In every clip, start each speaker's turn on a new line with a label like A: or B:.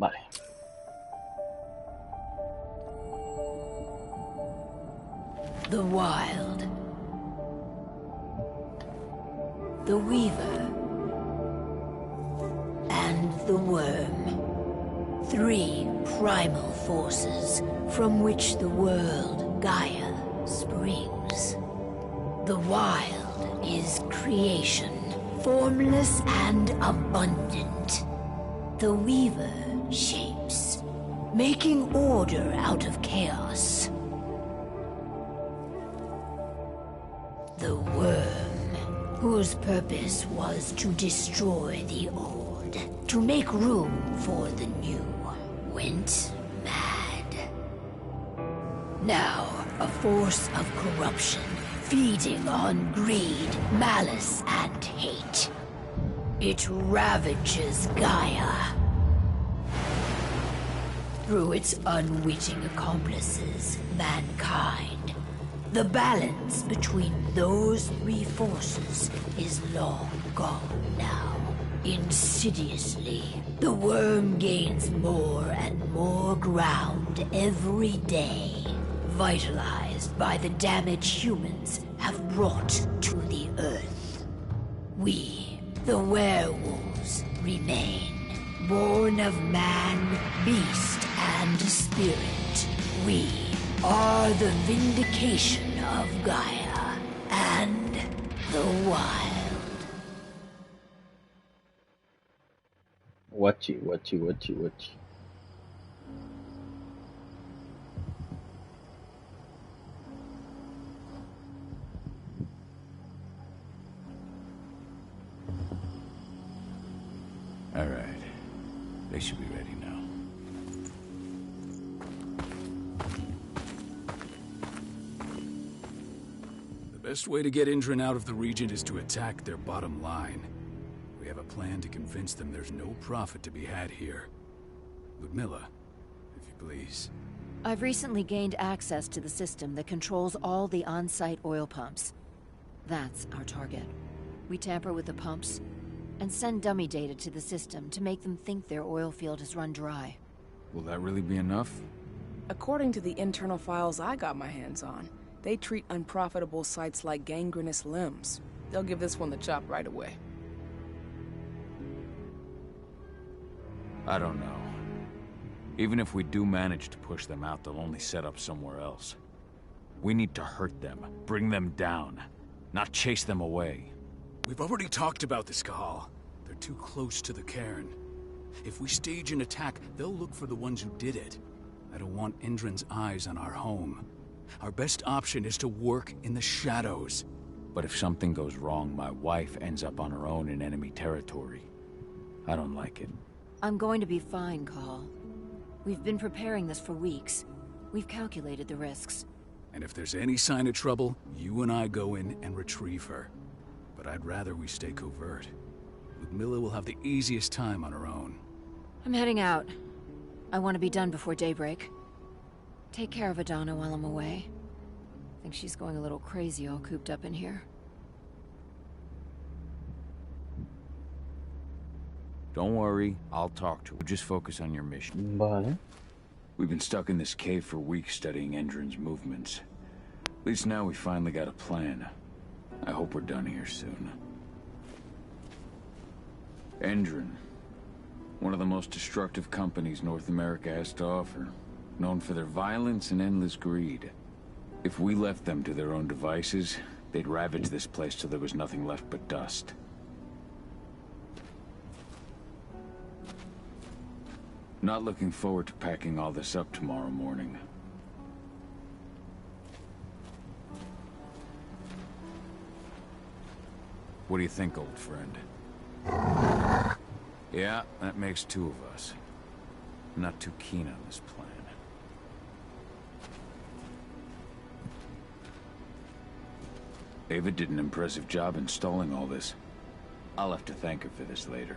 A: Vale.
B: The Wild. The Weaver. And the Worm. 3 primal forces from which the world, Gaia, springs. The Wild is creation, formless and abundant. The Weaver shapes, making order out of chaos. The Worm, whose purpose was to destroy the old, to make room for the new, went mad. Now, a force of corruption, feeding on greed, malice, and hate. It ravages Gaia. Through its unwitting accomplices, mankind, the balance between those 3 forces is long gone now. Insidiously, the Worm gains more and more ground every day, vitalized by the damage humans have brought to the Earth. We, the werewolves, remain, born of man, beast, and spirit. We are the vindication of Gaia and the Wild.
A: Wachi.
C: All right. They should be ready now.
D: The best way to get Indran out of the region is to attack their bottom line. We have a plan to convince them there's no profit to be had here. Ludmilla, if you please.
E: I've recently gained access to the system that controls all the on-site oil pumps. That's our target. We tamper with the pumps and send dummy data to the system to make them think their oil field has run dry.
C: Will that really be enough?
F: According to the internal files I got my hands on, they treat unprofitable sites like gangrenous limbs. They'll give this one the chop right away.
C: I don't know. Even if we do manage to push them out, they'll only set up somewhere else. We need to hurt them, bring them down, not chase them away.
D: We've already talked about this, 𝚆𝚅. They're too close to the cairn. If we stage an attack, they'll look for the ones who did it. I don't want Indran's eyes on our home. Our best option is to work in the shadows.
C: But if something goes wrong, my wife ends up on her own in enemy territory. I don't like it.
E: I'm going to be fine, 𝚆𝚅. We've been preparing this for weeks. We've calculated the risks.
D: And if there's any sign of trouble, you and I go in and retrieve her. But I'd rather we stay covert. Ludmilla will have the easiest time on her own.
E: I'm heading out. I want to be done before daybreak. Take care of Adana while I'm away. I think she's going a little crazy all cooped up in here.
C: Don't worry, I'll talk to her. Just focus on your mission.
A: Vale.
C: We've been stuck in this cave for weeks studying Indran's movements. At least now we finally got a plan. I hope we're done here soon. Indran, one of the most destructive companies North America has to offer, known for their violence and endless greed. If we left them to their own devices, they'd ravage this place till there was nothing left but dust. Not looking forward to packing all this up tomorrow morning. What do you think, old friend? Yeah, that makes 2 of us. I'm not too keen on this plan. Ava did an impressive job installing all this. I'll have to thank her for this later.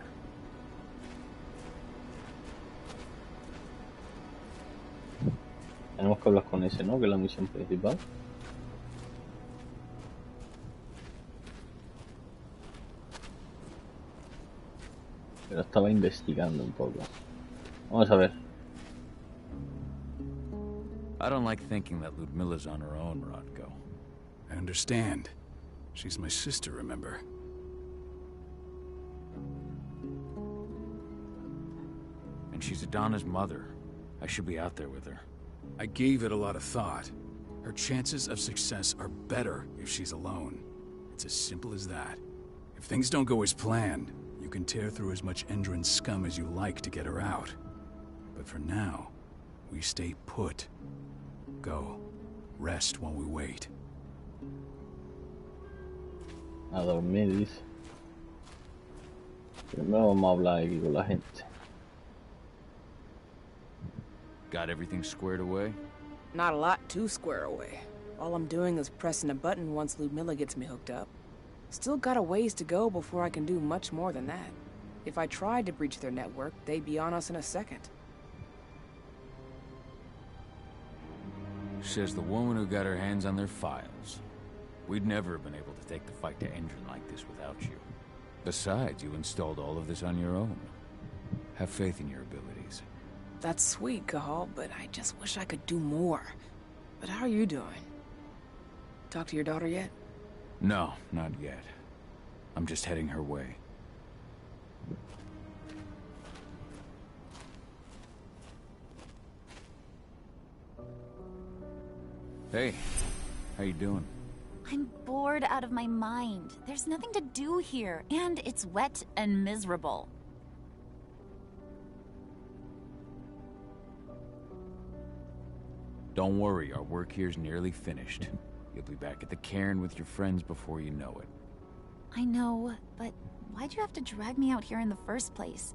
A: Tenemos que hablar con ese, ¿no? Que es la misión principal. Pero estaba investigando un poco. Vamos a ver.
C: I don't like thinking that Ludmilla's on her own, Rodko.
D: I understand. She's my sister, remember?
C: And she's Adana's mother. I should be out there with her.
D: I gave it a lot of thought. Her chances of success are better if she's alone. It's as simple as that. If things don't go as planned, you can tear through as much Endron scum as you like to get her out. But for now, we stay put. Go. Rest while we wait.
A: A dormir, dice. Primero vamos a hablar aquí con la gente.
C: Got everything squared away?
F: Not a lot to square away. All I'm doing is pressing a button once Ludmilla gets me hooked up. Still got a ways to go before I can do much more than that. If I tried to breach their network, they'd be on us in a second.
C: Says the woman who got her hands on their files. We'd never have been able to take the fight to Endron like this without you. Besides, you installed all of this on your own. Have faith in your abilities.
F: That's sweet, 𝚆𝚅, but I just wish I could do more. But how are you doing? Talk to your daughter yet?
C: No, not yet. I'm just heading her way. Hey, how you doing?
G: I'm bored out of my mind. There's nothing to do here, and it's wet and miserable.
C: Don't worry, our work here's nearly finished. You'll be back at the cairn with your friends before you know it.
G: I know, but why'd you have to drag me out here in the first place?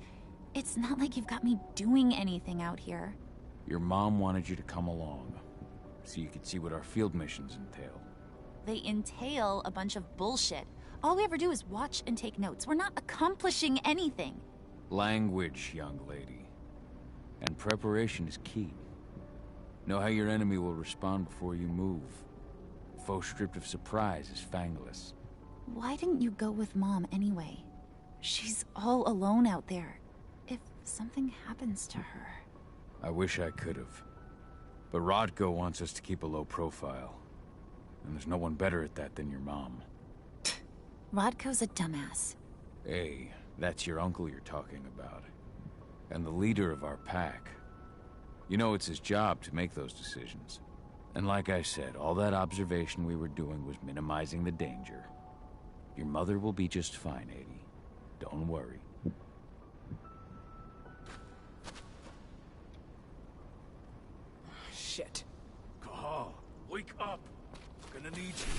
G: It's not like you've got me doing anything out here.
C: Your mom wanted you to come along, so you could see what our field missions entail.
G: They entail a bunch of bullshit. All we ever do is watch and take notes. We're not accomplishing anything.
C: Language, young lady. And preparation is key. Know how your enemy will respond before you move. Foe stripped of surprise is fangless.
G: Why didn't you go with Mom anyway? She's all alone out there. If something happens to her...
C: I wish I could have. But Rodko wants us to keep a low profile. And there's no one better at that than your mom.
G: Rodko's a dumbass.
C: Hey, that's your uncle you're talking about. And the leader of our pack. You know it's his job to make those decisions. And like I said, all that observation we were doing was minimizing the danger. Your mother will be just fine, 𝚬𝚐. Don't worry.
D: Shit. 𝚐𝚅, wake up. I'm gonna need you.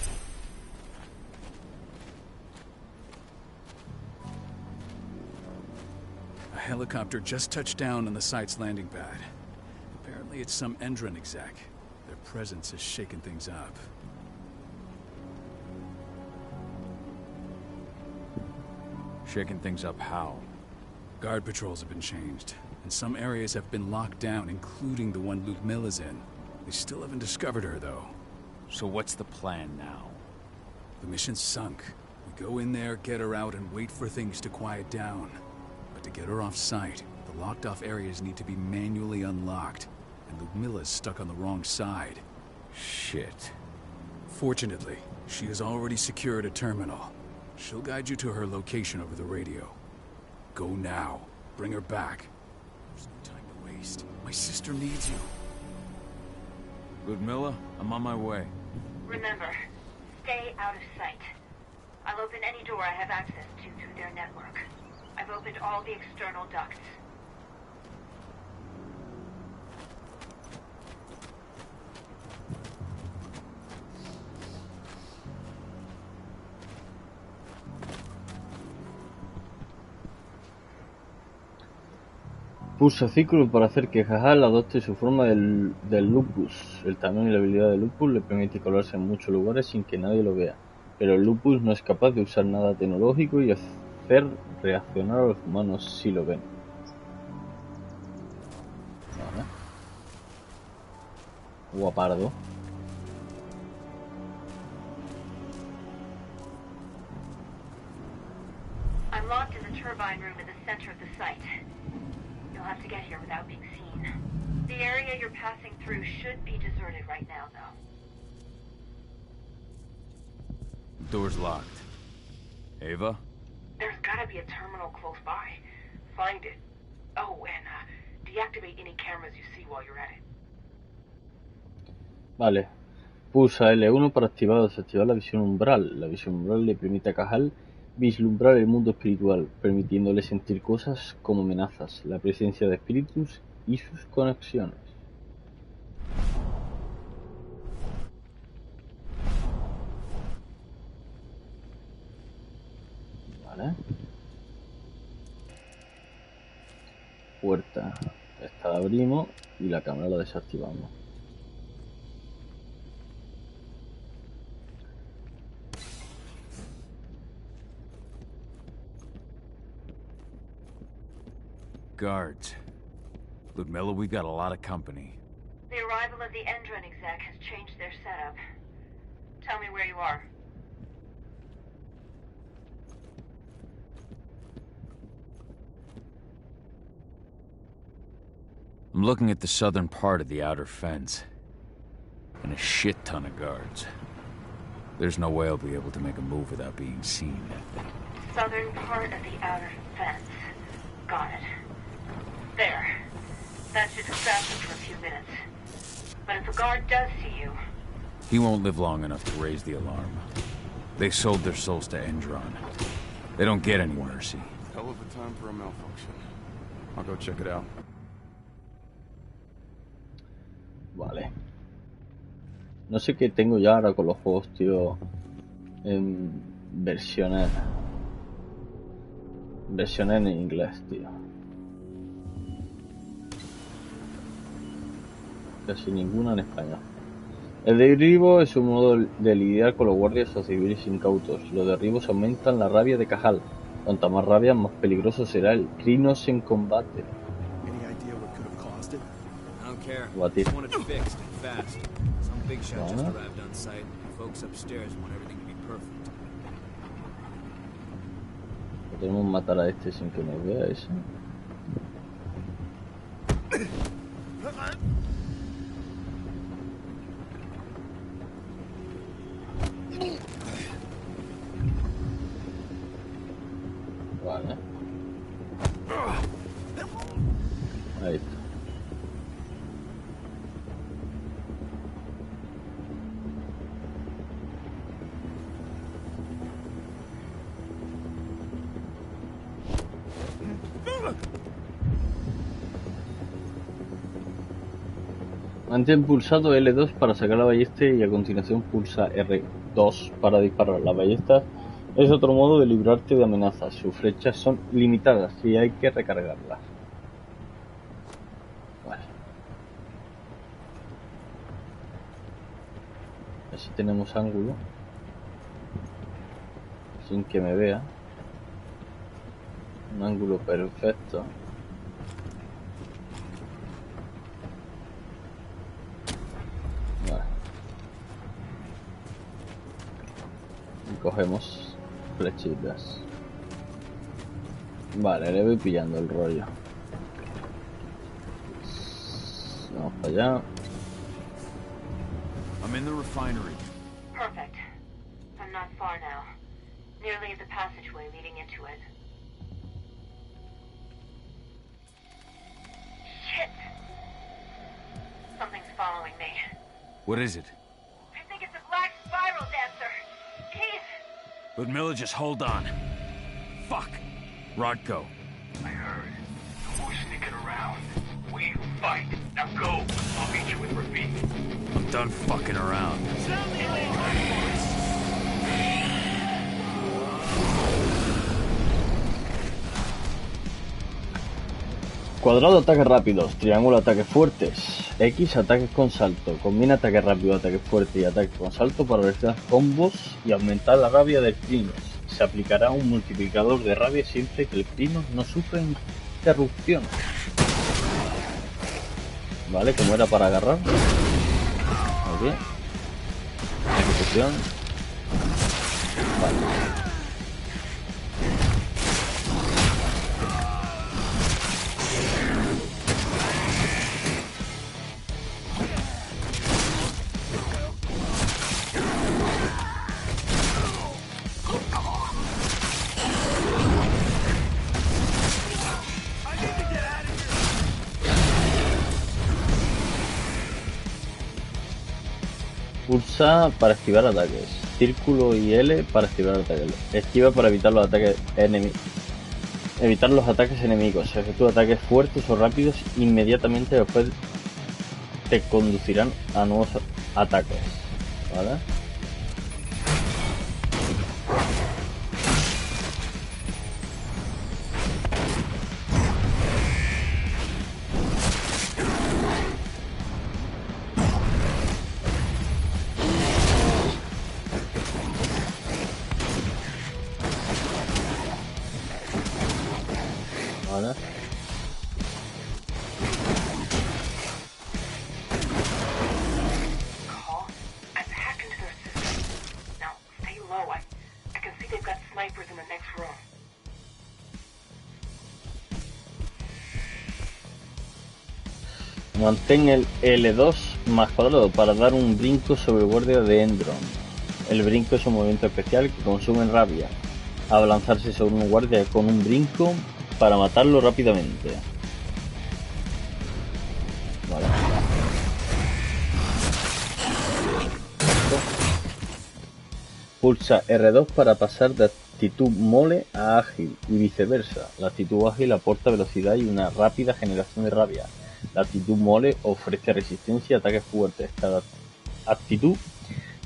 D: A helicopter just touched down on the site's landing pad. Apparently it's some Endron exec. Their presence has shaken things up.
C: Shaking things up how?
D: Guard patrols have been changed, and some areas have been locked down, including the one Ludmilla's in. They still haven't discovered her, though.
C: So what's the plan now?
D: The mission's sunk. We go in there, get her out, and wait for things to quiet down. But to get her off-site, the locked-off areas need to be manually unlocked, and Ludmilla's stuck on the wrong side.
C: Shit.
D: Fortunately, she has already secured a terminal. She'll guide you to her location over the radio. Go now. Bring her back. There's no time to waste. My sister needs you.
C: Ludmilla, I'm on my way.
B: Remember, stay out of sight. I'll open any door I have access to through their network. I've opened all the external ducts.
A: Pulsa círculo para hacer que 𝚐𝚅 adopte su forma del lupus. El tamaño y la habilidad del lupus le permite colarse en muchos lugares sin que nadie lo vea. Pero el lupus no es capaz de usar nada tecnológico y hacer reaccionar a los humanos si lo ven. Vale. Guapardo.
B: I'm locked in the turbine room at the center of the site. you'll have to get here without being seen. The area you're passing through should be deserted right now, though.
C: Door's locked. Ava?
F: There's gotta be a terminal close by. Find it. Oh, and deactivate any cameras you see while you're at it.
A: Vale. Pulsa L1 para activar o desactivar la visión umbral. La visión umbral le permite a Cal vislumbrar el mundo espiritual, permitiéndole sentir cosas como amenazas, la presencia de espíritus y sus conexiones. Vale. Puerta. Esta la abrimos y la cámara la desactivamos.
C: Guards. Ludmilla, we got a lot of company.
B: The arrival of the Endron exec has changed their setup. Tell me where you are.
C: I'm looking at the southern part of the outer fence. And a shit ton of guards. There's no way I'll be able to make a move without being seen.
B: Southern part of the outer fence. Got it. There. That should distract him for a few minutes. But if a guard does see you...
C: He won't live long enough to raise the alarm. They sold their souls to Endron. They don't get any mercy.
H: Hell of a time for a malfunction. I'll go check it out.
A: Vale. No sé qué tengo ya ahora con los juegos, tío. En versiones en inglés, tío. Casi ninguna en español. El derribo es un modo de lidiar con los guardias o civiles incautos. Los derribos aumentan la rabia de Cajal. Cuanta más rabia, más peligroso será el Crinos en combate. Batir. Podemos matar a este sin que nos vea eso. Vale. Ahí está. Mantén pulsado L2 para sacar la ballesta y a continuación pulsa R2 para disparar. La ballesta es otro modo de librarte de amenazas. Sus flechas son limitadas y hay que recargarlas. Vale. Así tenemos ángulo. Sin que me vea. Un ángulo perfecto. Cogemos flechitas. Vale, le voy pillando el rollo. Vamos para allá.
C: I'm in the refinery.
B: Perfect. I'm not far now. Nearly at the passageway leading into it. Shit! Something's following me.
C: What is it?
B: I think it's a black spiral dancer. Keith!
C: Ludmilla, just hold on. Fuck. Rodko.
I: I heard. No more sneaking around. We fight. Now go. I'll meet you with Rafik.
C: I'm done fucking around.
A: Cuadrado ataques rápidos, triángulo ataques fuertes, X ataques con salto. Combina ataque rápido, ataque fuerte y ataque con salto para realizar combos y aumentar la rabia del Crinos. Se aplicará un multiplicador de rabia siempre que el Crinos no sufra interrupción. Vale, como era para agarrar. Ok. Ejecución. Vale. Pulsa para esquivar ataques. Círculo y L para esquivar ataques. Esquiva para evitar los ataques enemigos. Evitar los ataques enemigos. Se efectúa ataques fuertes o rápidos inmediatamente después te conducirán a nuevos ataques. ¿Vale? Vale.
B: Call. I've hacked into their system. Now, stay low. I can see they've got snipers in the next room.
A: Mantén el L2 más cuadrado para dar un brinco sobre el guardia de Endron. El brinco es un movimiento especial que consume rabia. Abalanzarse sobre un guardia con un brinco para matarlo rápidamente. Vale. Pulsa R2 para pasar de actitud mole a ágil y viceversa. La actitud ágil aporta velocidad y una rápida generación de rabia. La actitud mole ofrece resistencia a ataques fuertes. Cada actitud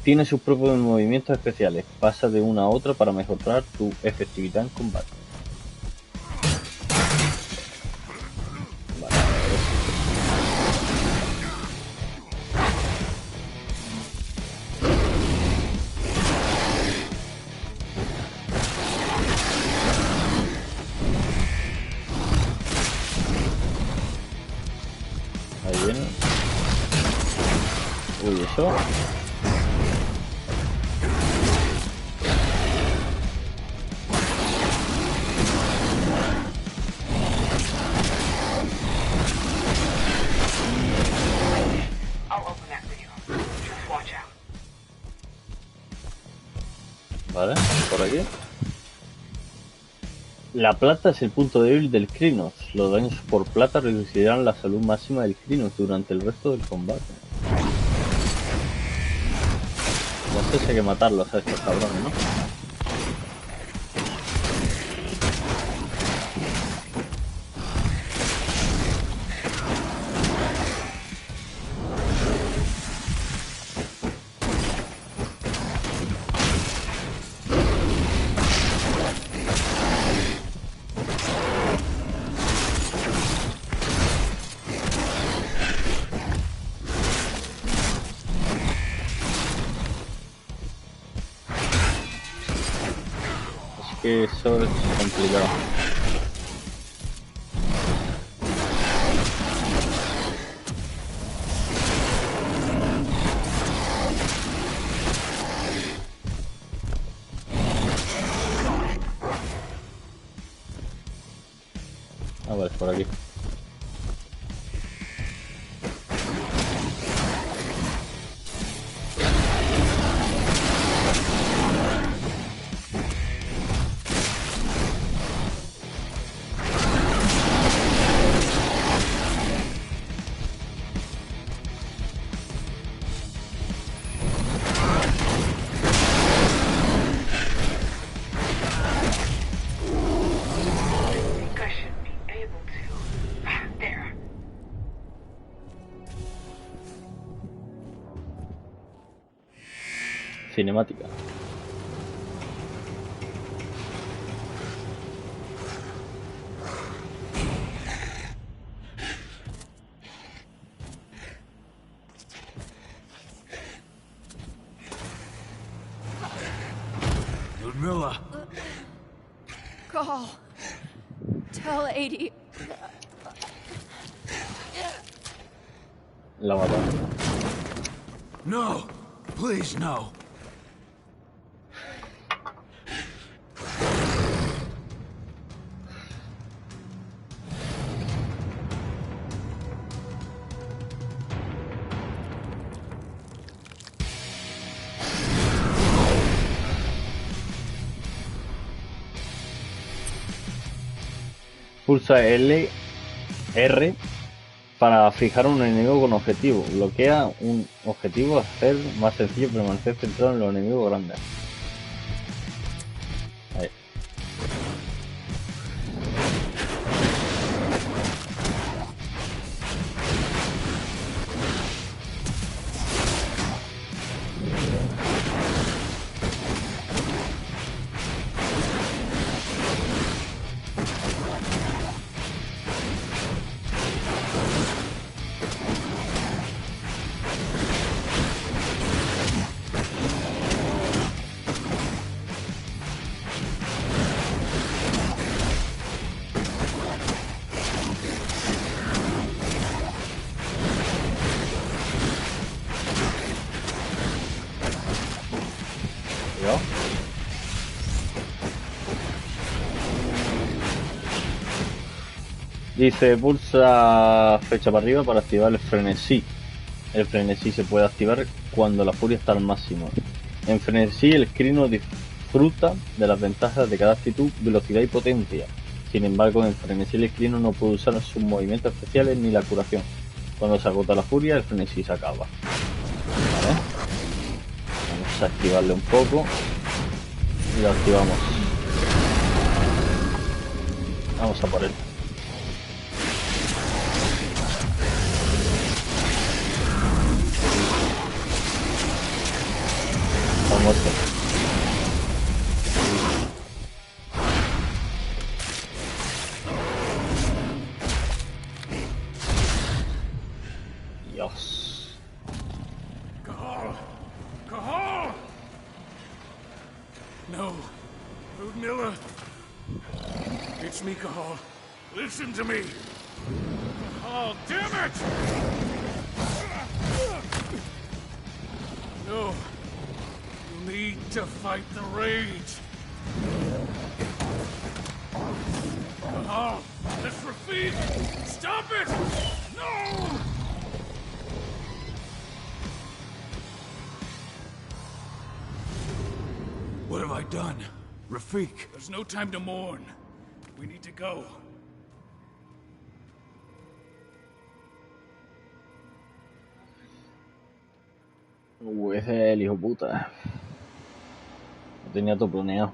A: tiene sus propios movimientos especiales. Pasa de una a otra para mejorar tu efectividad en combate. Vale, ahí viene. Uy, eso. Vale, por aquí. La plata es el punto débil del Krynos. Los daños por plata reducirán la salud máxima del Krynos durante el resto del combate. Entonces hay que matarlos a estos cabrones, ¿no? Eso es complicado. Ah, vale, por aquí. Cinemática.
D: Ludmilla.
E: Call. Tell 80.
A: La mata.
D: No, please no.
A: Pulsa L, R Para fijar un enemigo con objetivo. Bloquea un objetivo, hacer más sencillo permanecer centrado en los enemigos grandes. Ahí. Dice, pulsa flecha para arriba para activar el frenesí. El frenesí se puede activar cuando la furia está al máximo. En frenesí el escrino disfruta de las ventajas de cada actitud, velocidad y potencia. Sin embargo, en frenesí el escrino no puede usar sus movimientos especiales ni la curación. Cuando se agota la furia, el frenesí se acaba. ¿Vale? Vamos a activarle un poco. Y lo activamos. Vamos a por él. Está muerto. Dios.
D: 𝚆𝚎𝚛𝚎𝚠𝚑𝚋! No, Ludmilla. It's me, 𝚆𝚎𝚛𝚎. Listen to me. 𝚆𝚎, damn it! No. You need to fight the rage. 𝚆𝚎, this Rafik! Stop it! No! What have I done? Rafik! There's no time to mourn. We need to go.
A: Ese es el hijo puta. Lo tenía todo planeado.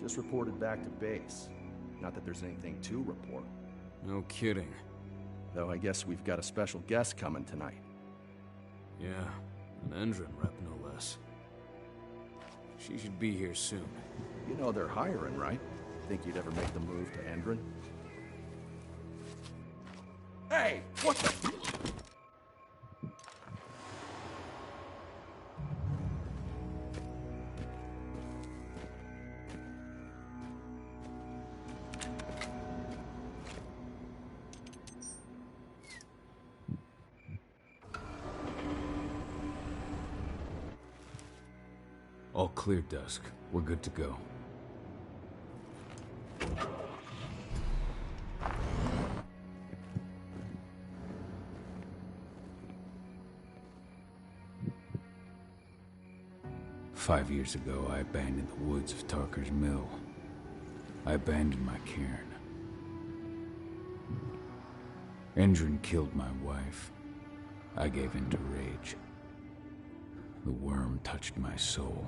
J: Just reported back to base. Not that there's anything to report.
D: No kidding.
J: Though I guess we've got a special guest coming tonight.
D: Yeah, an Endron rep no less. She should be here soon.
J: You know they're hiring, right? Think you'd ever make the move to Endron? Hey! What the...
D: All clear, Dusk. We're good to go. Five years ago, I abandoned the woods of Tarker's Mill. I abandoned my cairn. Endron killed my wife. I gave in to rage. The worm touched my soul.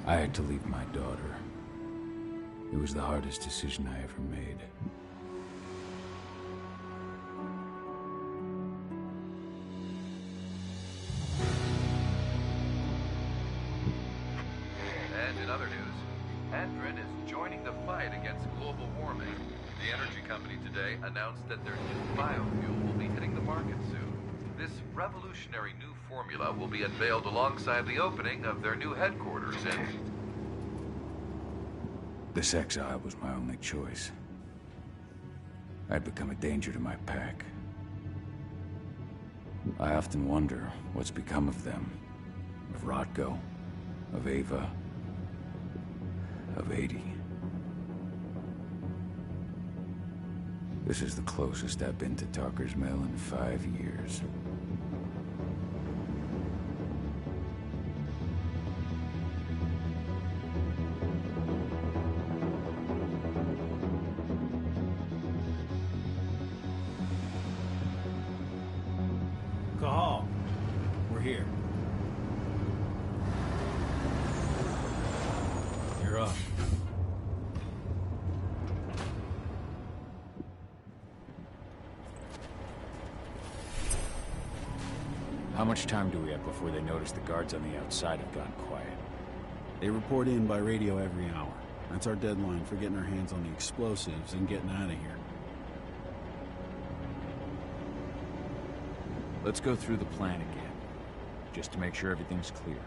D: I had to leave my daughter. It was the hardest decision I ever made.
K: And in other news, Endron is joining the fight against global warming. The energy company today announced that their new biofuel will be hitting the market soon. This revolutionary new formula will be unveiled alongside the opening of their new headquarters in...
C: This exile was my only choice. I'd become a danger to my pack. I often wonder what's become of them. Of Rodko, of Ava, of 80. This is the closest I've been to Talker's Mill in 5 years.
D: Cahal, we're here. You're up.
C: How much time do we have before they notice the guards on the outside have gone quiet?
D: They report in by radio every hour. That's our deadline for getting our hands on the explosives and getting out of here.
C: Let's go through the plan again, just to make sure everything's clear.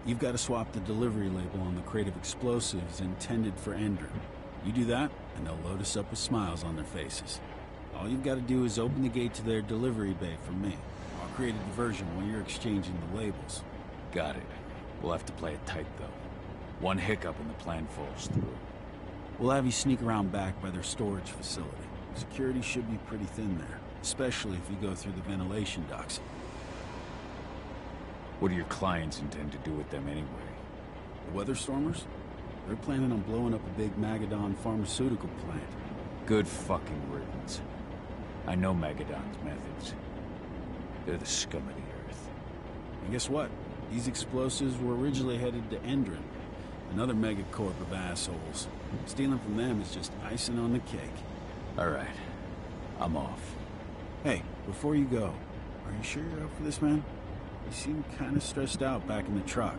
D: You've got to swap the delivery label on the crate of explosives intended for Endron. You do that, and they'll load us up with smiles on their faces. All you've got to do is open the gate to their delivery bay for me. I'll create a diversion while you're exchanging the labels.
C: Got it. We'll have to play it tight, though. One hiccup and the plan falls through.
D: We'll have you sneak around back by their storage facility. Security should be pretty thin there, especially if you go through the ventilation ducts.
C: What do your clients intend to do with them anyway?
D: The Weatherstormers? They're planning on blowing up a big Magadon pharmaceutical plant.
C: Good fucking riddance. I know Magadon's methods. They're the scum of the earth.
D: And guess what? These explosives were originally headed to Endron, another megacorp of assholes. Stealing from them is just icing on the cake.
C: All right. I'm off.
D: Hey, before you go, are you sure you're up for this, man? You seem kind of stressed out back in the truck.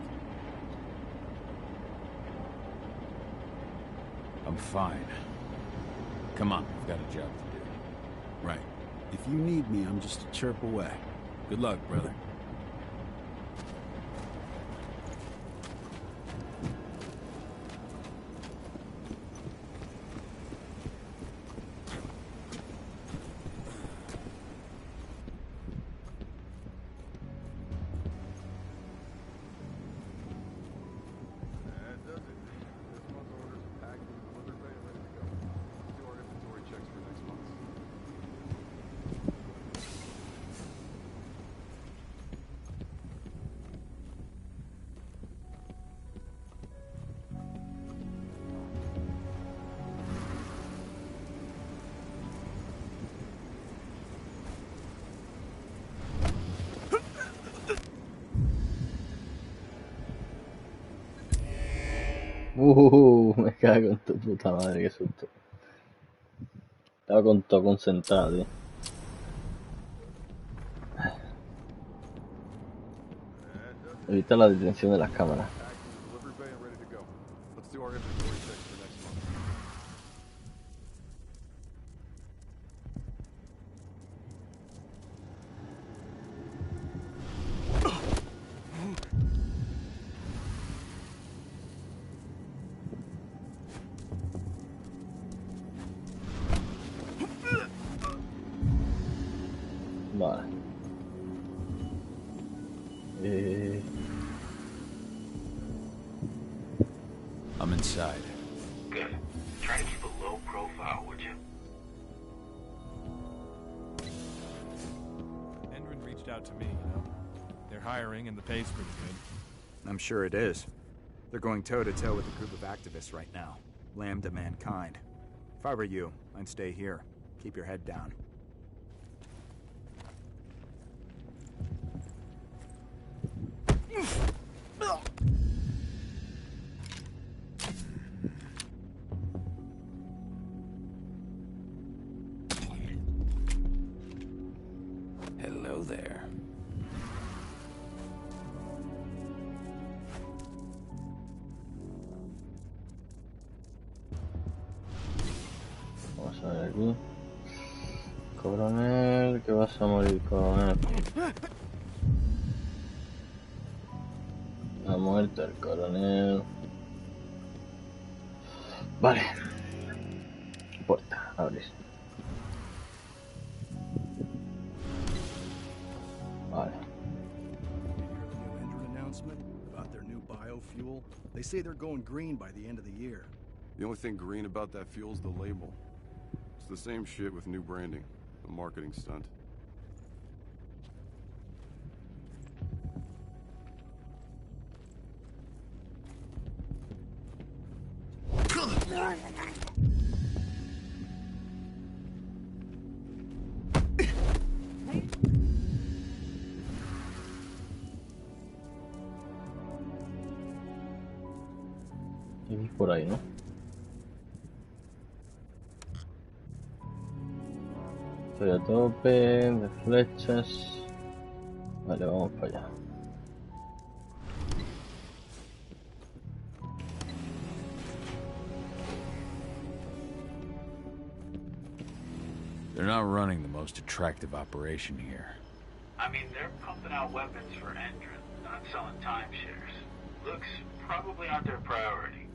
C: I'm fine. Come on, we've got a job to do.
D: Right. If you need me, I'm just a chirp away. Good luck, brother.
A: Me cago en tu puta madre, qué susto. Estaba con todo concentrado, tío. Evita la detención de las cámaras. Vale.
C: I'm inside.
I: Good. Try to keep a low profile, would you?
J: Endron reached out to me, They're hiring and the pay's pretty good.
L: I'm sure it is. They're going toe-to-toe with a group of activists right now. Lambda mankind. If I were you, I'd stay here. Keep your head down.
C: Hello there.
A: aquí. Coronel, que vas a morir, coronel. Ha muerto el coronel. Vale. Puerta, abrir. Vale.
J: Announcement about their new biofuel. They say they're going green by the end of the year.
H: The only thing green about that fuel's the label. It's the same shit with new branding. A marketing stunt.
A: Y por ahí, ¿no? Estoy a tope de flechas. Vale, vamos para allá.
C: They're not running the most attractive operation here.
I: I mean, they're pumping out weapons for Endron, not selling timeshares. Looks probably not their priority.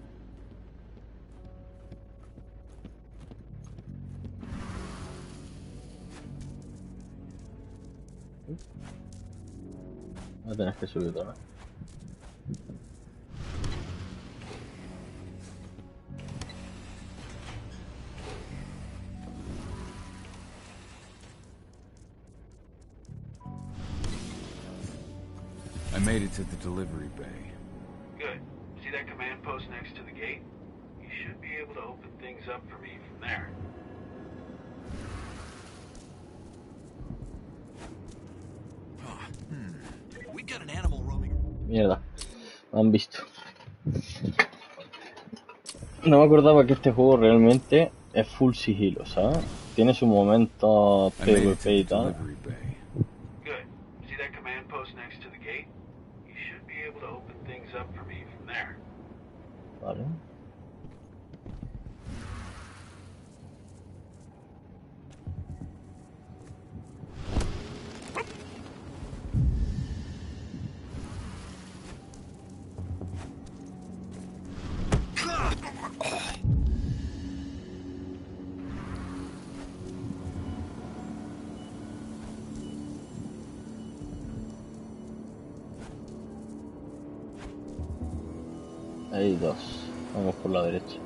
A: No tenés que subir otra vez.
C: I made it to the delivery bay.
I: Good. See that command post next to the gate? You should be able to open things up for me from there.
J: We got an animal roaming.
A: Mierda, me han visto. No me acordaba que este juego realmente es full sigilo, ¿sabes? Tiene su momento PvP y tal.
I: Good. See that command post next to the gate? You should be able to open things up for me from there.
A: Vale. Hay dos. Vamos por la derecha.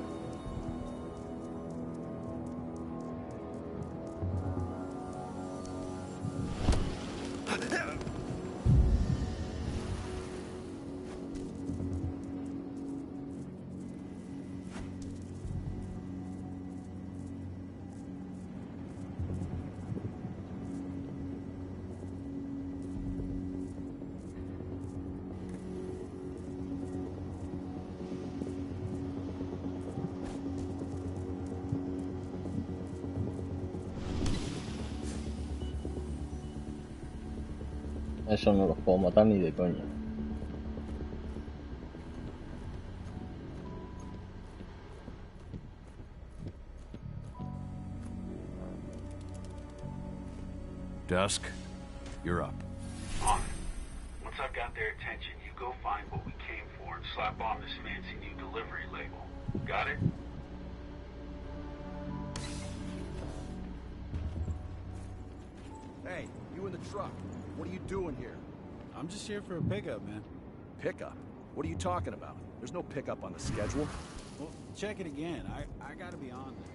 A: Eso no los puedo matar ni de coña.
C: Dusk, you're up.
I: On it. Once I've got their attention, you go find what we came for and slap on this fancy new delivery label. Got it?
J: Hey, you in the truck. What are you doing here?
D: I'm just here for a pickup, man.
J: Pickup? What are you talking about? There's no pickup on the schedule.
D: Well, check it again. I gotta be on there.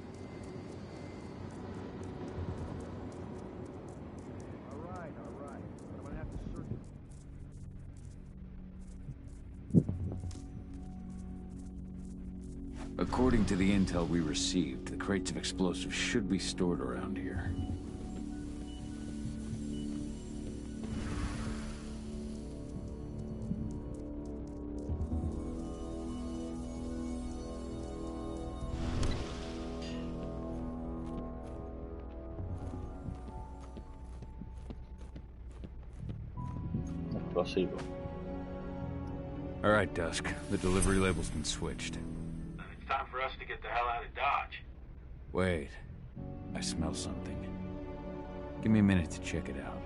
J: All right. I'm gonna have to search.
C: According to the intel we received, the crates of explosives should be stored around here.
A: Explosivo.
C: All right, Dusk. The delivery label's been switched.
I: It's time for us to get the hell out of Dodge.
C: Wait. I smell something. Give me a minute to check it out.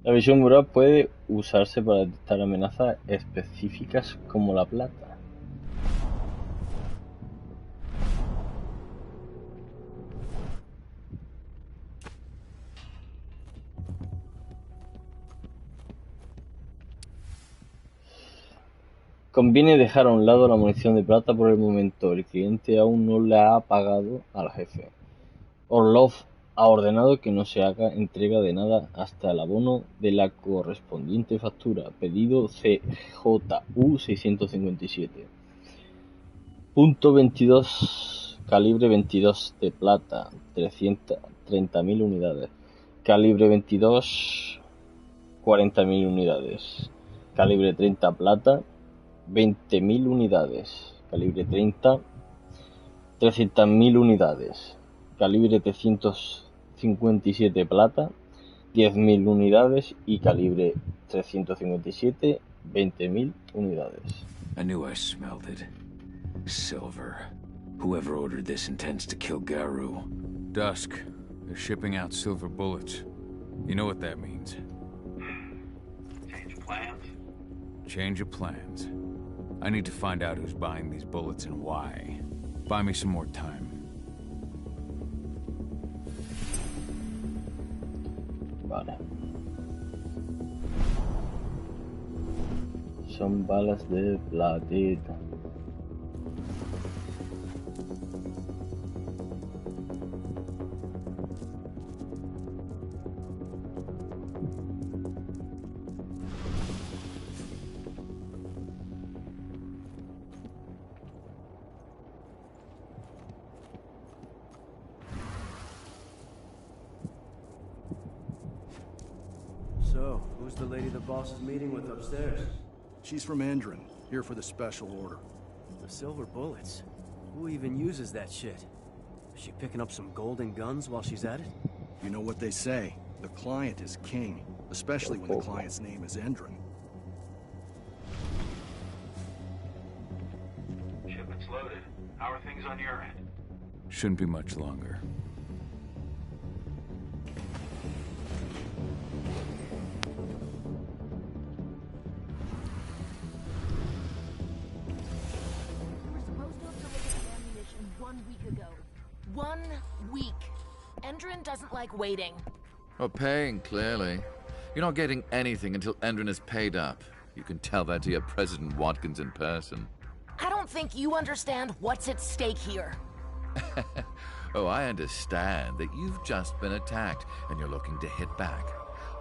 A: La visión mural puede usarse para detectar amenazas específicas como la plata. Conviene dejar a un lado la munición de plata por el momento. El cliente aún no la ha pagado al jefe. Orlov ha ordenado que no se haga entrega de nada hasta el abono de la correspondiente factura. Pedido 𝚆𝚎𝚛𝚎𝚘𝚌𝚊𝚕𝚢𝚙. Punto 22, calibre 22 de plata, 30.000 unidades. Calibre 22, 40.000 unidades. Calibre 30 plata, 20.000 unidades. Calibre 30, 300.000 unidades. Calibre 357 plata, 10.000 unidades. Y calibre 357, 20.000 unidades.
C: I knew I smelled it. Silver. Whoever ordered this intends to kill Garou. Dusk. They're shipping out silver bullets. You know what that means.
I: Change of plans?
C: Change of plans. I need to find out who's buying these bullets and why. Buy me some more time.
A: Vale. Son balas de platita.
J: So, who's the lady the boss is meeting with upstairs?
M: She's from Endron, here for the special order.
J: The silver bullets? Who even uses that shit? Is she picking up some golden guns while she's at it?
M: You know what they say, the client is king, especially when the client's name is Endron.
I: Shipment's loaded. How are things on your end?
C: Shouldn't be much longer.
N: Endron doesn't like waiting.
K: Or paying, clearly. You're not getting anything until Endron is paid up. You can tell that to your President Watkins in person.
N: I don't think you understand what's at stake here.
K: Oh, I understand that you've just been attacked and you're looking to hit back.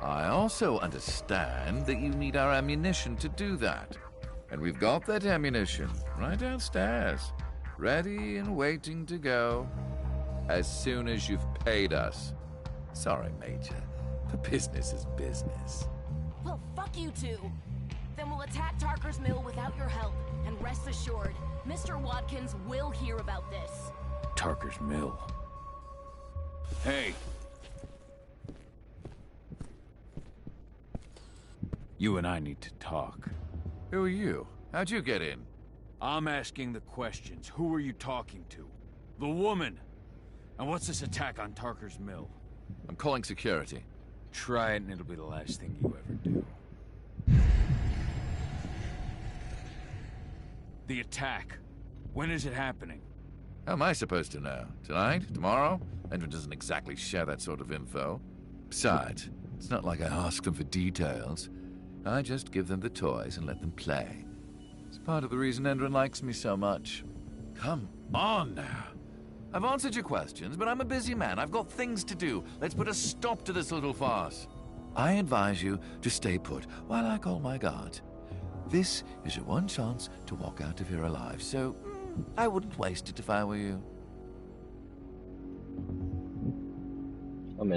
K: I also understand that you need our ammunition to do that. And we've got that ammunition right downstairs, ready and waiting to go. As soon as you've paid us. Sorry, Major, but business is business.
N: Well, fuck you two. Then we'll attack Tarker's Mill without your help. And rest assured, Mr. Watkins will hear about this.
C: Tarker's Mill. Hey! You and I need to talk.
K: Who are you? How'd you get in?
C: I'm asking the questions. Who are you talking to? The woman! And what's this attack on Tarker's Mill?
K: I'm calling security.
C: Try it and it'll be the last thing you ever do. The attack. When is it happening?
K: How am I supposed to know? Tonight? Tomorrow? Endron doesn't exactly share that sort of info. Besides, it's not like I ask them for details. I just give them the toys and let them play. It's part of the reason Endron likes me so much. Come on now. I've answered your questions, but I'm a busy man. I've got things to do. Let's put a stop to this little farce. I advise you to stay put while I call my guard. This is your one chance to walk out of here alive, so I wouldn't waste it if I were you.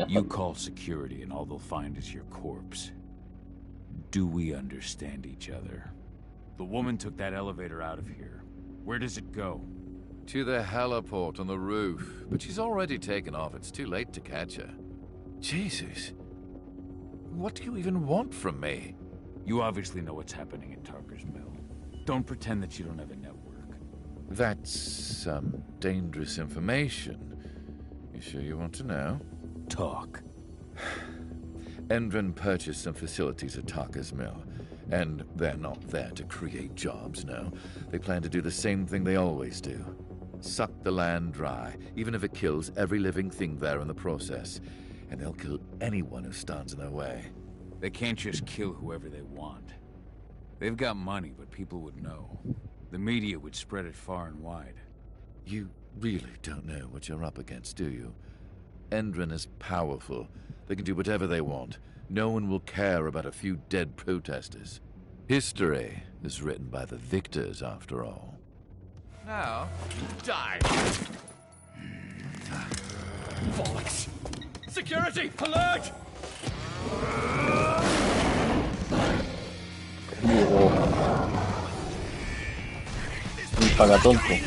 C: You call security and all they'll find is your corpse. Do we understand each other? The woman took that elevator out of here. Where does it go?
K: To the heliport on the roof, but she's already taken off. It's too late to catch her. Jesus. What do you even want from me?
C: You obviously know what's happening in Tarker's Mill. Don't pretend that you don't have a network.
O: That's some dangerous information. You sure you want to know?
D: Talk.
O: Endron purchased some facilities at Tarker's Mill, and they're not there to create jobs, no. They plan to do the same thing they always do. Suck the land dry, even if it kills every living thing there in the process. And they'll kill anyone who stands in their way.
C: They can't just kill whoever they want. They've got money, but people would know. The media would spread it far and wide.
O: You really don't know what you're up against, do you? Endron is powerful. They can do whatever they want. No one will care about a few dead protesters. History is written by the victors, after all.
K: Now, die!
P: Bollocks! Security! Alert!
A: Un pagatonto.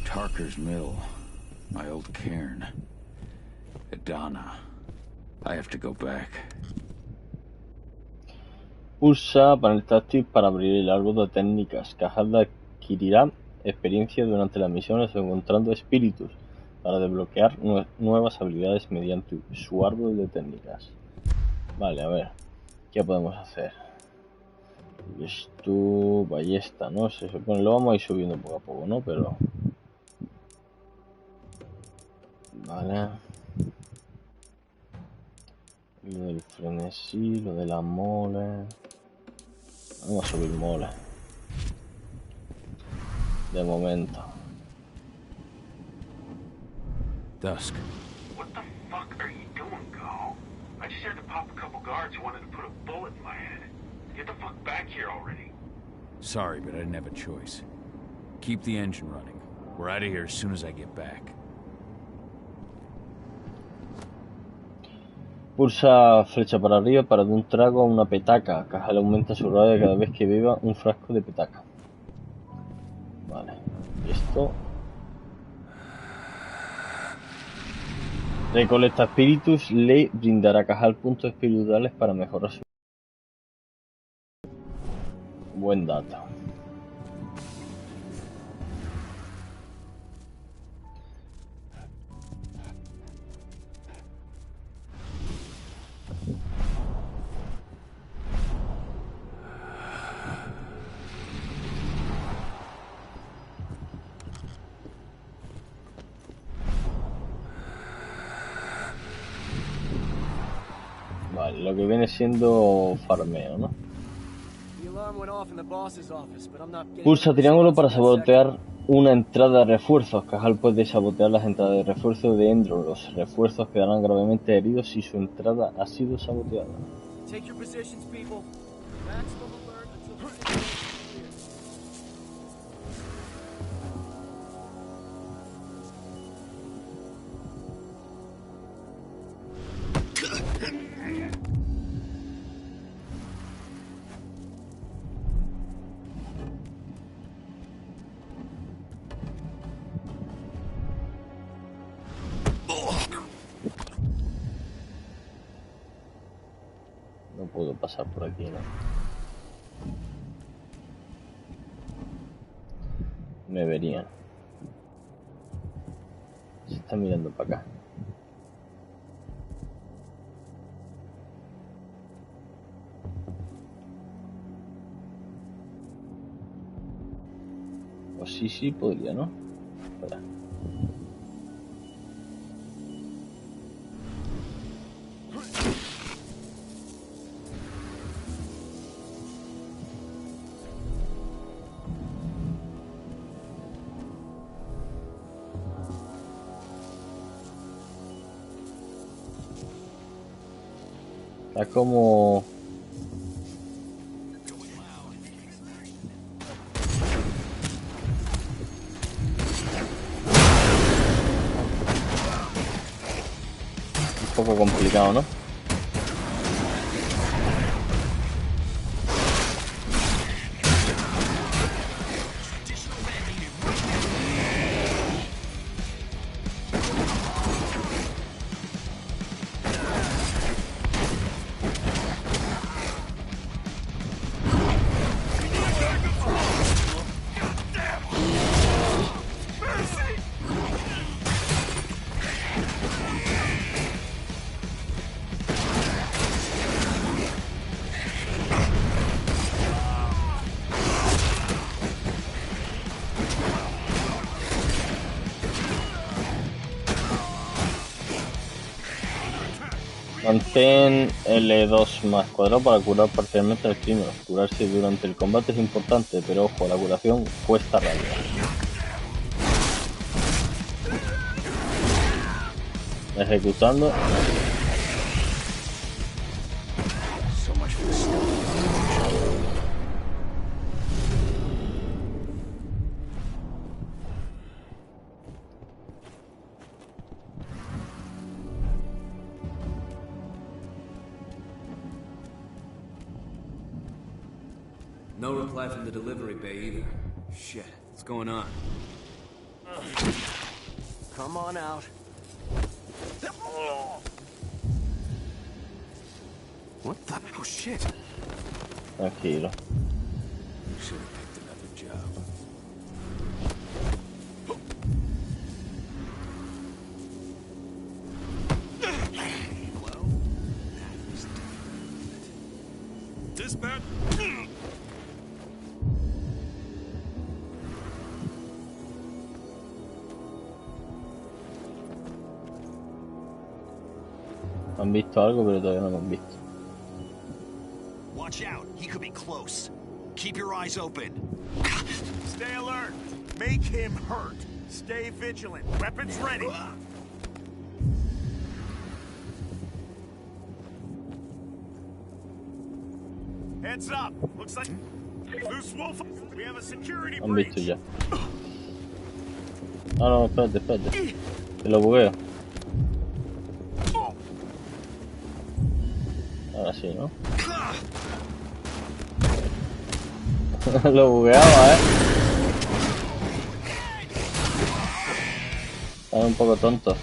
C: Tarker's Mill, my old cairn. Adana. I have to go back.
A: Pulsa panel táctil para abrir el árbol de técnicas. Cajada adquirirá experiencia durante las misiones o encontrando espíritus para desbloquear nuevas habilidades mediante su árbol de técnicas. Vale, a ver. ¿Qué podemos hacer? Esto, ballesta, ¿no? Se supone, lo vamos a ir subiendo poco a poco, ¿no? Pero... Vale. Lo del frenesí, lo de la mole. Vamos a subir mole. De momento.
C: Dusk.
I: What the fuck are you doing, Go? I just had to pop a couple guards who wanted to put a bullet in my head. Get the fuck back here already.
C: Sorry, but I didn't have a choice. Keep the engine running. We're out of here as soon as I get back.
A: Pulsa flecha para arriba para dar un trago a una petaca. Caja le aumenta su radio cada vez que beba un frasco de petaca. Vale. Y esto... Recolecta espíritus, le brindará Cajal puntos espirituales para mejorar su... Buen dato. Vale, lo que viene siendo farmeo, ¿no? Pulsa triángulo para sabotear una entrada de refuerzos. Cajal puede sabotear las entradas de refuerzo de Endron. Los refuerzos quedarán gravemente heridos si su entrada ha sido saboteada. No puedo pasar por aquí, ¿no? Me verían. Se está mirando para acá. Pues sí, podría, ¿no? Espera. Está como... un poco complicado, ¿no? Mantén L2 más cuadrado para curar parcialmente al crimen. Curarse durante el combate es importante, pero ojo, la curación cuesta rabia. Ejecutando.
J: No reply from the delivery bay either. Shit, what's going on?
M: Come on out.
J: What the? Oh shit.
A: Tranquilo.
J: Should have picked another job.
M: Well, that was
P: Dispatch.
A: Han visto algo, pero todavía no lo han visto.
Q: Watch out, he could be close. Keep your eyes open. Stay alert. Make him hurt. Stay vigilant. Weapons ready. Heads up. Looks like Loose Wolf. We have a security
A: Han visto
Q: breach.
A: ya. No, no, espérate, espérate. Que lo bugueo. Ahora sí, ¿no? Lo bugueaba, Estaba un poco tonto.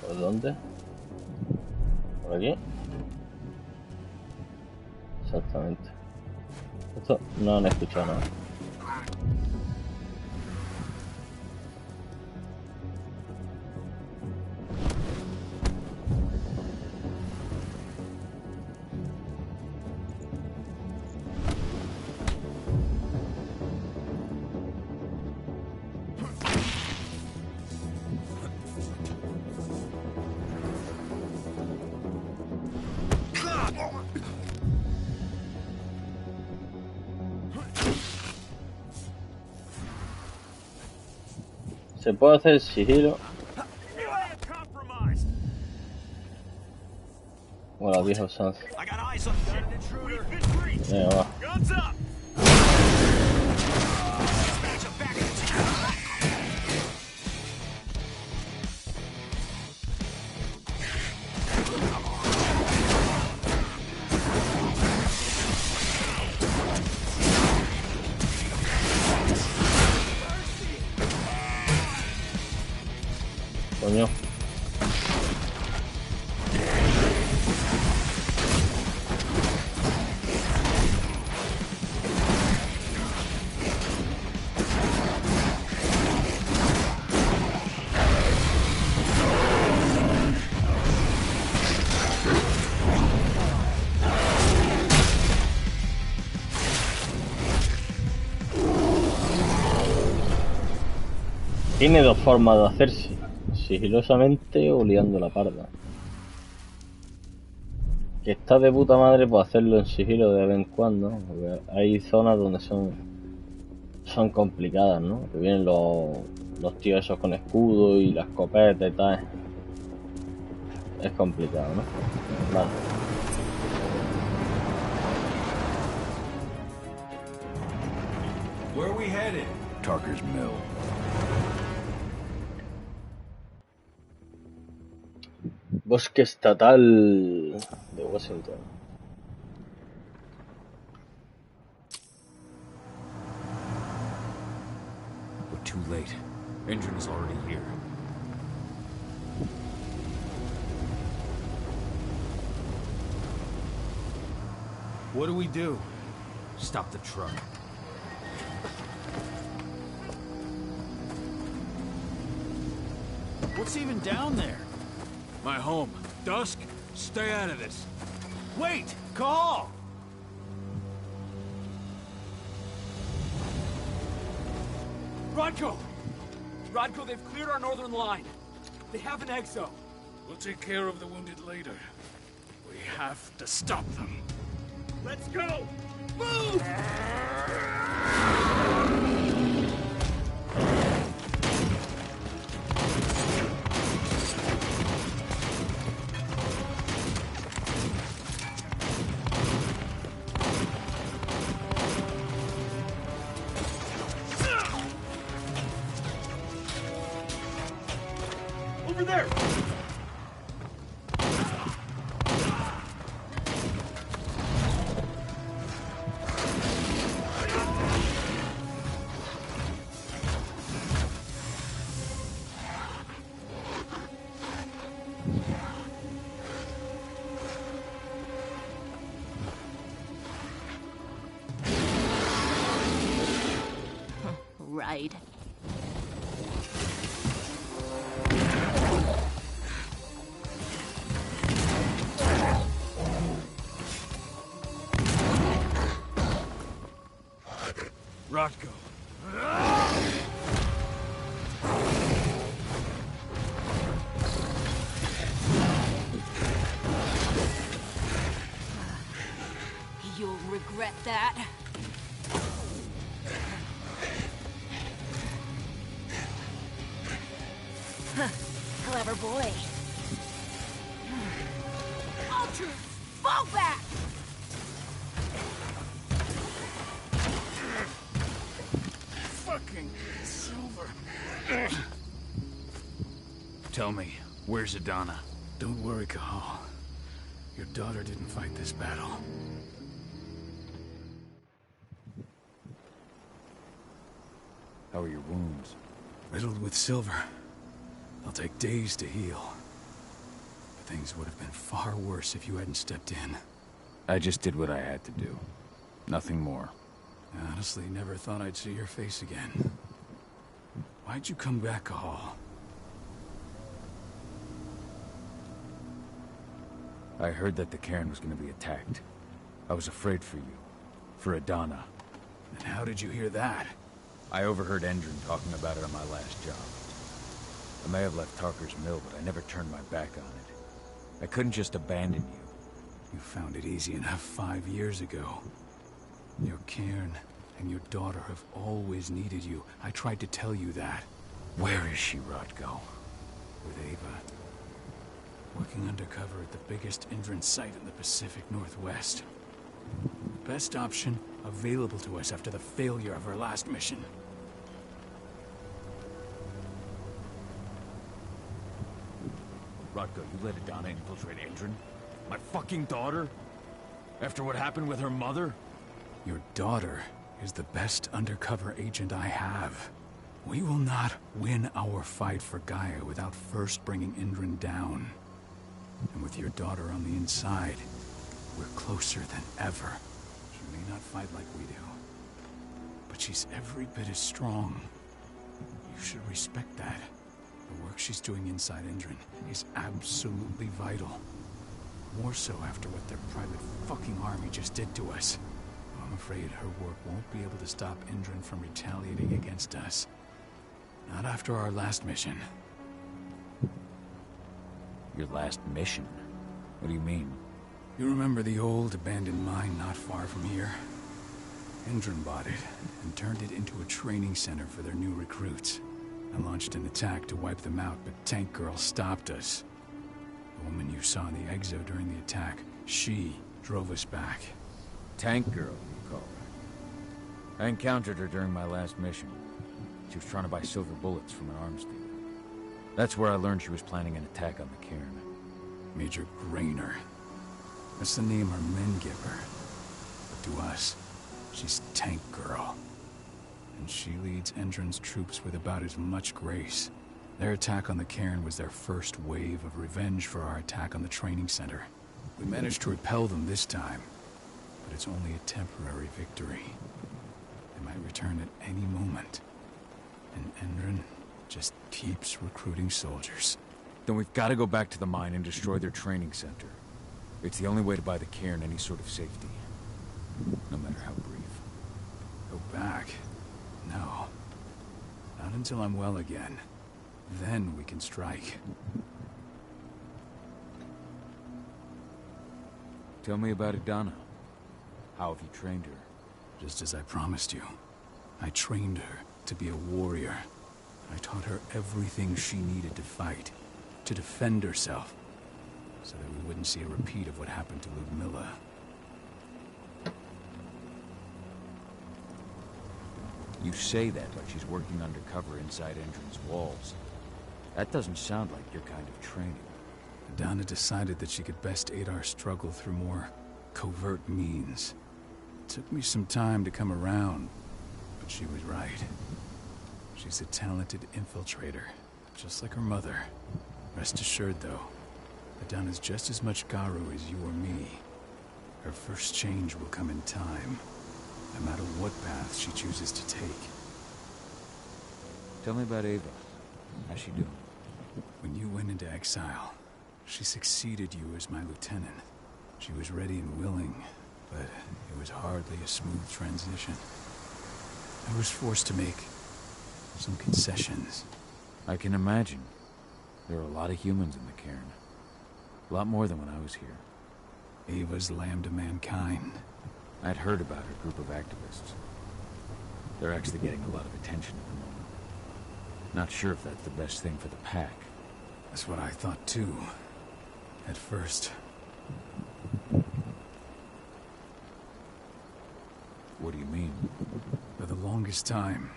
A: ¿Por dónde? ¿Por aquí? Exactamente. Esto no han escuchado nada. Se puede hacer sigilo. Bueno, viejo Sans. Venga, va. Coño. Tiene dos formas de hacerse, sigilosamente o liando la parda. Que está de puta madre por hacerlo en sigilo de vez en cuando, porque hay zonas donde son complicadas, ¿no? Que vienen los tíos esos con escudo y la escopeta y tal. Es complicado, ¿no? Vale.
C: Where are we headed? Tarker's Mill.
A: Bosque estatal de Washington.
D: We're too late. Engine is already here.
P: What do we do?
D: Stop the truck.
P: What's even down there?
D: My home. Dusk, stay out of this.
P: Wait! Call!
R: Rodko! Rodko, they've cleared our northern line. They have an exo.
P: We'll take care of the wounded later. We have to stop them. Let's go! Move! Over there!
G: Right.
P: Rodko.
N: You'll regret that. Clever boy. Ultra, fall back!
P: Fucking Silver.
D: Tell me, where's Adana?
P: Don't worry, Cahal. Your daughter didn't fight this battle.
D: How are your wounds?
P: Riddled with silver. They'll take days to heal. But things would have been far worse if you hadn't stepped in.
D: I just did what I had to do. Nothing more.
P: I honestly never thought I'd see your face again. Why'd you come back, Cahal?
D: I heard that the cairn was going to be attacked. I was afraid for you. For Adana.
P: And how did you hear that?
D: I overheard Endron talking about it on my last job. I may have left Tarker's Mill, but I never turned my back on it. I couldn't just abandon you.
P: You found it easy enough 5 years ago. Your cairn and your daughter have always needed you. I tried to tell you that.
D: Where is she, Rodko?
P: With Ava. Working undercover at the biggest Endron site in the Pacific Northwest. The best option available to us after the failure of her last mission.
D: Rodko, you let Adana infiltrate Endron? My fucking daughter? After what happened with her mother?
P: Your daughter is the best undercover agent I have. We will not win our fight for Gaia without first bringing Indran down. And with your daughter on the inside, we're closer than ever. She may not fight like we do, but she's every bit as strong. You should respect that. The work she's doing inside Indran is absolutely vital. More so after what their private fucking army just did to us. I'm afraid her work won't be able to stop Indran from retaliating against us. Not after our last mission.
C: Your last mission? What do you mean?
P: You remember the old abandoned mine not far from here? Indran bought it and turned it into a training center for their new recruits. I launched an attack to wipe them out, but Tank Girl stopped us. The woman you saw in the exo during the attack, she drove us back.
C: Tank Girl, you call her. I encountered her during my last mission. She was trying to buy silver bullets from an arms dealer. That's where I learned she was planning an attack on the cairn.
P: Major Grainer. That's the name our men give her. But to us, she's Tank Girl. And she leads Indran's troops with about as much grace. Their attack on the cairn was their first wave of revenge for our attack on the training center. We managed to repel them this time, but it's only a temporary victory. They might return at any moment. And Indran just keeps recruiting soldiers.
C: Then we've got to go back to the mine and destroy their training center. It's the only way to buy the cairn any sort of safety. No matter how brief.
P: Go back? No. Not until I'm well again. Then we can strike.
C: Tell me about Idana. How have you trained her?
P: Just as I promised you. I trained her to be a warrior. I taught her everything she needed to fight, to defend herself, so that we wouldn't see a repeat of what happened to Ludmilla.
C: You say that like she's working undercover inside Indran's walls. That doesn't sound like your kind of training.
P: Idana decided that she could best aid our struggle through more covert means. It took me some time to come around, but she was right. She's a talented infiltrator, just like her mother. Rest assured, though, Idana's just as much Garu as you or me. Her first change will come in time, no matter what path she chooses to take.
C: Tell me about Ava. How's she doing?
P: When you went into exile, she succeeded you as my lieutenant. She was ready and willing, but it was hardly a smooth transition. I was forced to make some concessions.
C: I can imagine. There are a lot of humans in the cairn. A lot more than when I was here.
P: Ava's 𝚆𝚎𝚘𝚾𝚘𝚘.
C: I'd heard about her group of activists. They're actually getting a lot of attention at the moment. Not sure if that's the best thing for the pack.
P: That's what I thought too, at first.
C: What do you mean?
P: For the longest time,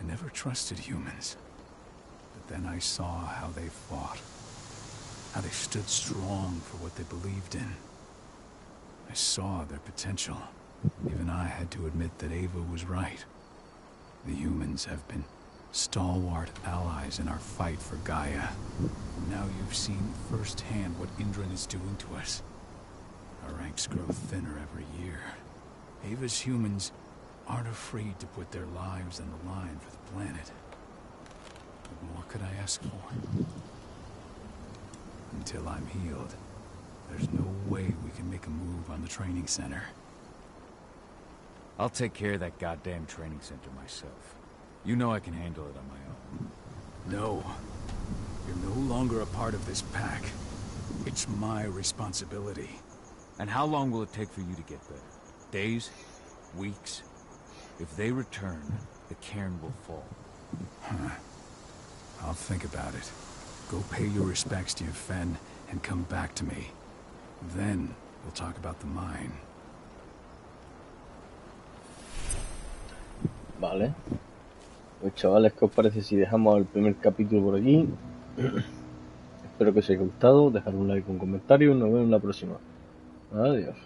P: I never trusted humans. But then I saw how they fought. How they stood strong for what they believed in. I saw their potential. Even I had to admit that Ava was right. The humans have been stalwart allies in our fight for Gaia. Now you've seen firsthand what Indran is doing to us. Our ranks grow thinner every year. Ava's humans aren't afraid to put their lives on the line for the planet. What more could I ask for? Until I'm healed, there's no way we can make a move on the training center.
C: I'll take care of that goddamn training center myself. You know I can handle it on my own.
P: No. You're no longer a part of this pack. It's my responsibility.
C: And how long will it take for you to get better? Days? Weeks? If they return, the cairn will fall.
P: Huh. I'll think about it. Go pay your respects to your Fen and come back to me. Then we'll talk about the mine.
A: Vale. Pues chavales, ¿qué os parece si dejamos el primer capítulo por aquí? Espero que os haya gustado, dejar un like, un comentario y nos vemos en la próxima. Adiós.